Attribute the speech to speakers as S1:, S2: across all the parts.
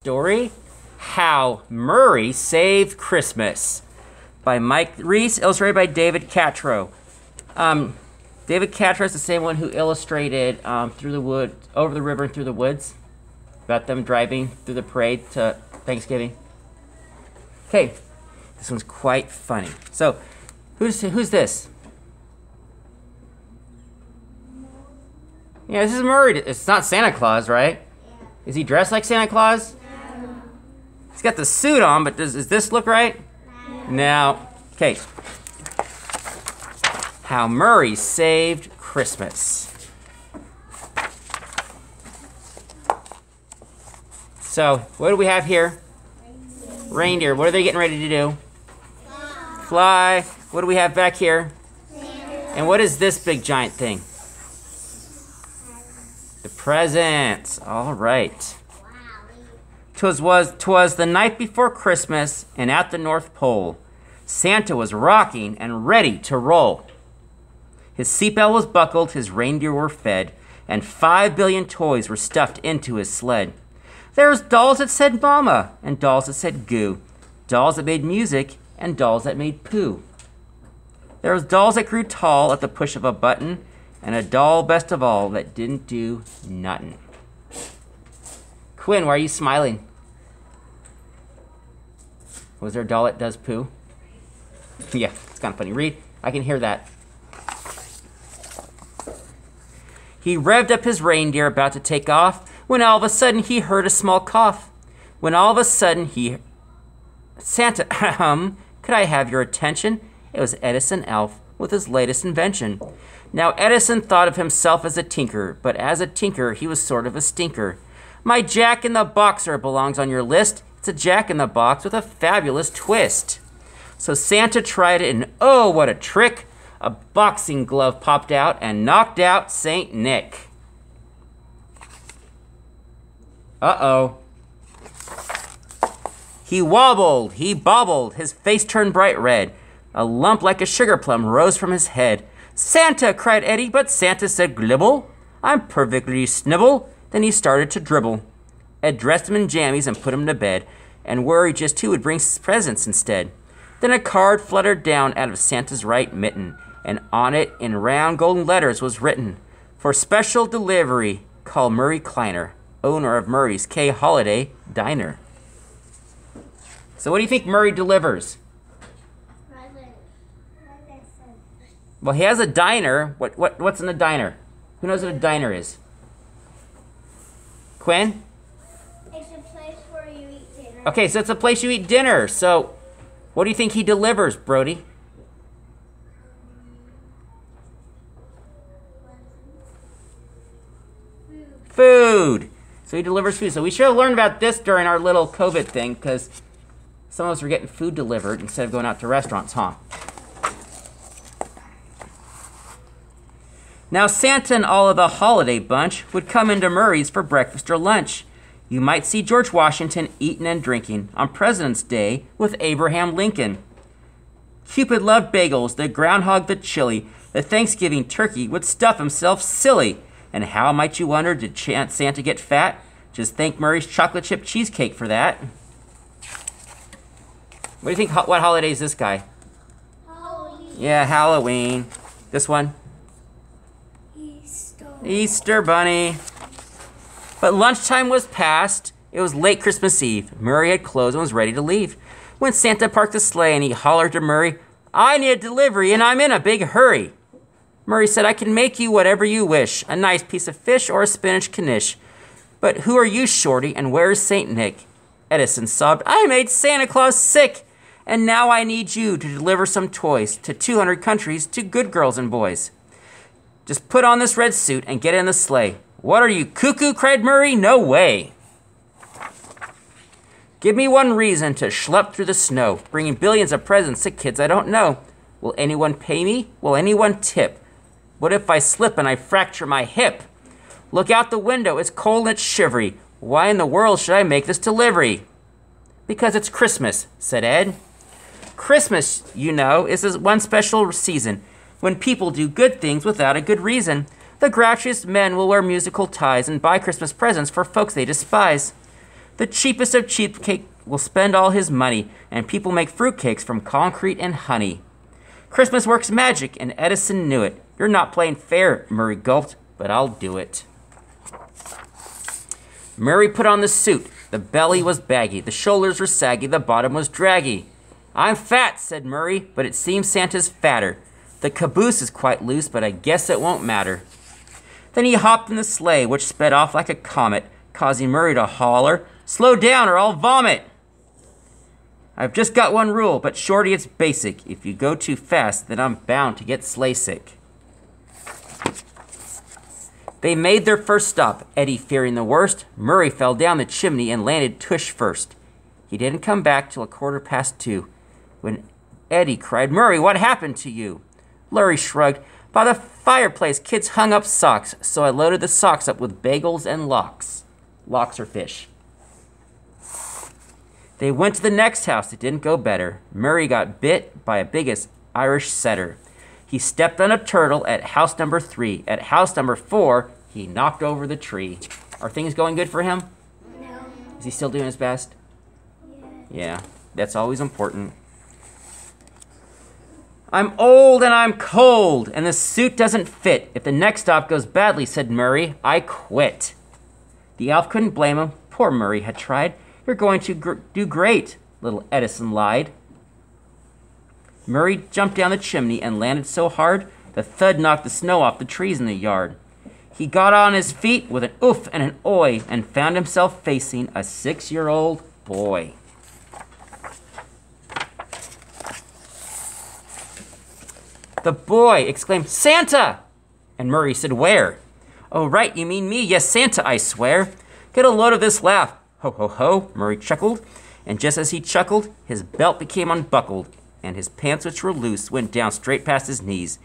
S1: Story, How Murray Saved Christmas by Mike REISS, illustrated by David CATROW. David CATROW is the same one who illustrated Through the Wood, Over the River and Through the Woods, about them driving through the parade to Thanksgiving. Okay, this one's quite funny. So, who's this? Yeah, this is Murray. It's not Santa Claus, right? Yeah. Is he dressed like Santa Claus? No. He's got the suit on, but does this look right? No. No. Okay. How Murray Saved Christmas. So, what do we have here? Reindeer. What are they getting ready to do? Fly. What do we have back here? And what is this big giant thing? The presents. All right. 'Twas the night before Christmas, and at the North Pole, Santa was rocking and ready to roll. His seatbelt was buckled, his reindeer were fed, and 5 billion toys were stuffed into his sled. There was dolls that said mama, and dolls that said goo, dolls that made music, and dolls that made poo. There was dolls that grew tall at the push of a button, and a doll, best of all, that didn't do nothing. Quinn, why are you smiling? Was there a doll that does poo? Yeah, it's kind of funny. Read, I can hear that. He revved up his reindeer, about to take off, when all of a sudden he heard a small cough. When all of a sudden Santa, could I have your attention? It was Edison Elf with his latest invention. Now Edison thought of himself as a tinker, but as a tinker he was sort of a stinker. My Jack-in-the-Boxer belongs on your list. It's a Jack-in-the-Box with a fabulous twist. So Santa tried it, and oh, what a trick! A boxing glove popped out and knocked out Saint Nick. Uh-oh. He wobbled, he bobbled, his face turned bright red. A lump like a sugar plum rose from his head. Santa, cried Eddie, but Santa said glibble. I'm perfectly snibble. Then he started to dribble. Ed dressed him in jammies and put him to bed, and worried just who would bring presents instead. Then a card fluttered down out of Santa's right mitten, and on it, in round golden letters, was written, for special delivery, call Murray Kleiner, owner of Murray's K Holiday Diner. So what do you think Murray delivers? Well, he has a diner. What's in a diner? Who knows what a diner is? Quinn?
S2: It's a place where you eat dinner.
S1: Okay, so it's a place you eat dinner. So what do you think he delivers, Brody? Food. So he delivers food. So we should have learned about this during our little COVID thing, because some of us were getting food delivered instead of going out to restaurants, huh? Now Santa and all of the holiday bunch would come into Murray's for breakfast or lunch. You might see George Washington eating and drinking on President's Day with Abraham Lincoln. Cupid loved bagels, the groundhog the chili, the Thanksgiving turkey would stuff himself silly. And how, might you wonder, did Santa get fat? Just thank Murray's chocolate chip cheesecake for that. What do you think, what holiday is this guy?
S2: Halloween.
S1: Yeah, Halloween. This one? Easter Bunny. But lunchtime was past. It was late Christmas Eve. Murray had closed and was ready to leave, when Santa parked the sleigh and he hollered to Murray, I need a delivery and I'm in a big hurry. Murray said, I can make you whatever you wish, a nice piece of fish or a spinach knish. But who are you, Shorty, and where's Saint Nick? Edison sobbed, I made Santa Claus sick, and now I need you to deliver some toys to 200 countries to good girls and boys. Just put on this red suit and get in the sleigh. What are you, cuckoo? Cried Murray. No way. Give me one reason to schlep through the snow, bringing billions of presents to kids I don't know. Will anyone pay me? Will anyone tip? What if I slip and I fracture my hip? Look out the window, it's cold and it's shivery. Why in the world should I make this delivery? Because it's Christmas, said Ed. Christmas, you know, is this one special season when people do good things without a good reason. The grouchiest men will wear musical ties and buy Christmas presents for folks they despise. The cheapest of cheapcake will spend all his money, and people make fruitcakes from concrete and honey. Christmas works magic, and Edison knew it. You're not playing fair, Murray gulped, but I'll do it. Murray put on the suit. The belly was baggy, the shoulders were saggy, the bottom was draggy. I'm fat, said Murray, but it seems Santa's fatter. The caboose is quite loose, but I guess it won't matter. Then he hopped in the sleigh, which sped off like a comet, causing Murray to holler, slow down or I'll vomit. I've just got one rule, but Shorty, it's basic. If you go too fast, then I'm bound to get sleigh sick. They made their first stop, Eddie fearing the worst. Murray fell down the chimney and landed tush first. He didn't come back till 2:15, when Eddie cried, Murray, what happened to you? Murray shrugged. By the fireplace, kids hung up socks, so I loaded the socks up with bagels and lox. Lox or fish. They went to the next house. It didn't go better. Murray got bit by a biggest Irish setter. He stepped on a turtle at house number 3. At house number 4, he knocked over the tree. Are things going good for him?
S2: No.
S1: Is he still doing his best? Yeah, that's always important. I'm old and I'm cold, and the suit doesn't fit. If the next stop goes badly, said Murray, I quit. The elf couldn't blame him. Poor Murray had tried. You're going to do great, little Edison lied. Murray jumped down the chimney and landed so hard, the thud knocked the snow off the trees in the yard. He got on his feet with an oof and an oi and found himself facing a 6-year-old boy. The boy exclaimed, Santa! And Murray said, where? Oh, right, you mean me? Yes, Santa, I swear. Get a load of this laugh. Ho, ho, ho, Murray chuckled. And just as he chuckled, his belt became unbuckled, and his pants, which were loose, went down straight past his knees.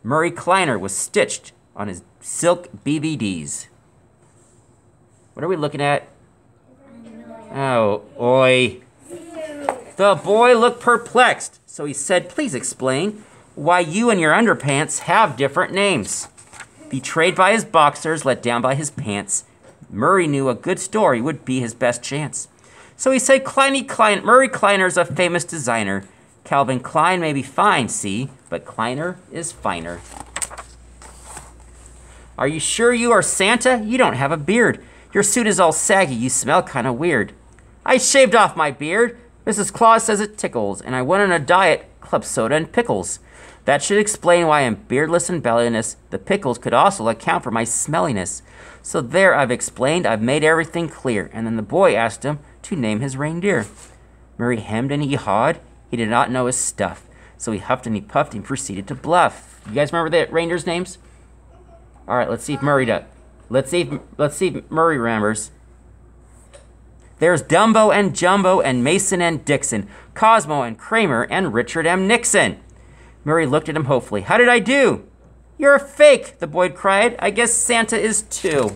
S1: Murray Kleiner was stitched on his silk BVDs. What are we looking at? Oh, oi. The boy looked perplexed, so he said, please explain why you and your underpants have different names. Betrayed by his boxers, let down by his pants, Murray knew a good story would be his best chance. So he said, Murray Kleiner's a famous designer. Calvin Klein may be fine, see, but Kleiner is finer. Are you sure you are Santa? You don't have a beard. Your suit is all saggy, you smell kind of weird. I shaved off my beard. Mrs. Claus says it tickles, and I went on a diet, club soda and pickles. That should explain why I'm beardless and bellyless. The pickles could also account for my smelliness. So there, I've explained, I've made everything clear. And then the boy asked him to name his reindeer. Murray hemmed and he hawed. He did not know his stuff. So he huffed and he puffed and proceeded to bluff. You guys remember the reindeer's names? All right, let's see if Murray does. Let's see if Murray remembers. There's Dumbo and Jumbo and Mason and Dixon, Cosmo and Kramer and Richard M. Nixon. Murray looked at him hopefully. How did I do? You're a fake, the boy cried. I guess Santa is too.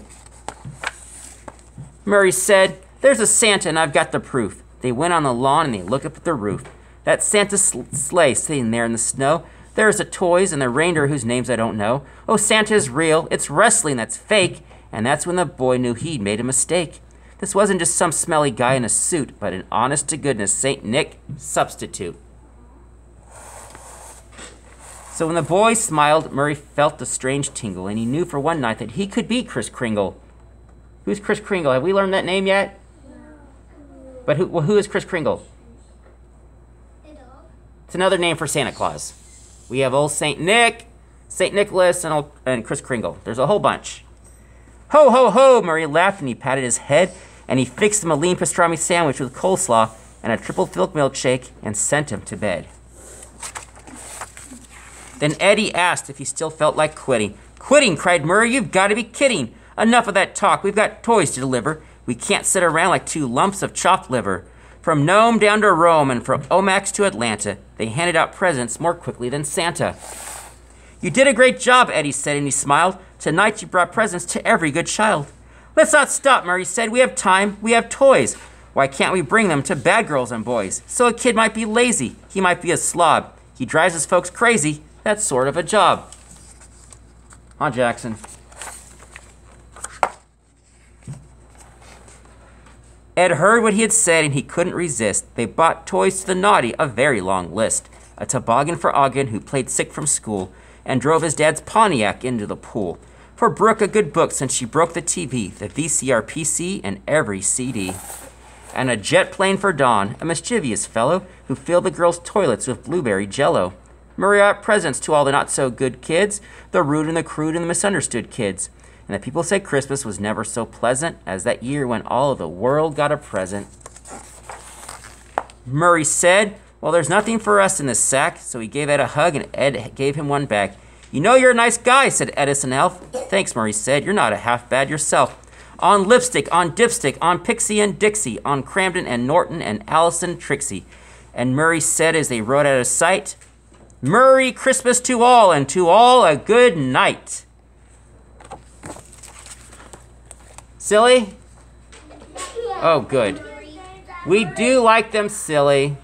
S1: Murray said, there's a Santa and I've got the proof. They went on the lawn and they looked up at the roof. That Santa sleigh sitting there in the snow. There's the toys and the reindeer whose names I don't know. Oh, Santa is real. It's wrestling that's fake. And that's when the boy knew he'd made a mistake. This wasn't just some smelly guy in a suit, but an honest-to-goodness St. Nick substitute. So when the boy smiled, Murray felt a strange tingle, and he knew for one night that he could be Kris Kringle. Who's Kris Kringle? Have we learned that name yet? No. But who is Kris Kringle? It's another name for Santa Claus. We have old St. Nick, St. Nicholas, and Kris Kringle. There's a whole bunch. Ho, ho, ho, Murray laughed, and he patted his head, and he fixed him a lean pastrami sandwich with coleslaw and a triple milk milkshake and sent him to bed. Then Eddie asked if he still felt like quitting. Quitting, cried Murray, you've got to be kidding. Enough of that talk, we've got toys to deliver. We can't sit around like 2 lumps of chopped liver. From Nome down to Rome and from Omax to Atlanta, they handed out presents more quickly than Santa. You did a great job, Eddie said, and he smiled. Tonight you brought presents to every good child. Let's not stop, Murray said. We have time, we have toys. Why can't we bring them to bad girls and boys? So a kid might be lazy, he might be a slob. He drives his folks crazy. That's sort of a job. Huh, Jackson? Ed heard what he had said and he couldn't resist. They bought toys to the naughty, a very long list. A toboggan for Ogden, who played sick from school, and drove his dad's Pontiac into the pool. For Brooke, a good book since she broke the TV, the VCR PC, and every CD. And a jet plane for Don, a mischievous fellow who filled the girls' toilets with blueberry jello. Marriott presents to all the not-so-good kids, the rude and the crude and the misunderstood kids. And the people said Christmas was never so pleasant as that year when all of the world got a present. Murray said, well, there's nothing for us in this sack, so he gave Ed a hug and Ed gave him one back. You know you're a nice guy, said Edison Elf. Thanks, Murray said, you're not a half bad yourself. On lipstick, on dipstick, on Pixie and Dixie, on Cramden and Norton and Allison Trixie. And Murray said as they rode out of sight, Merry Christmas to all, and to all a good night. Silly? Oh, good. We do like them silly.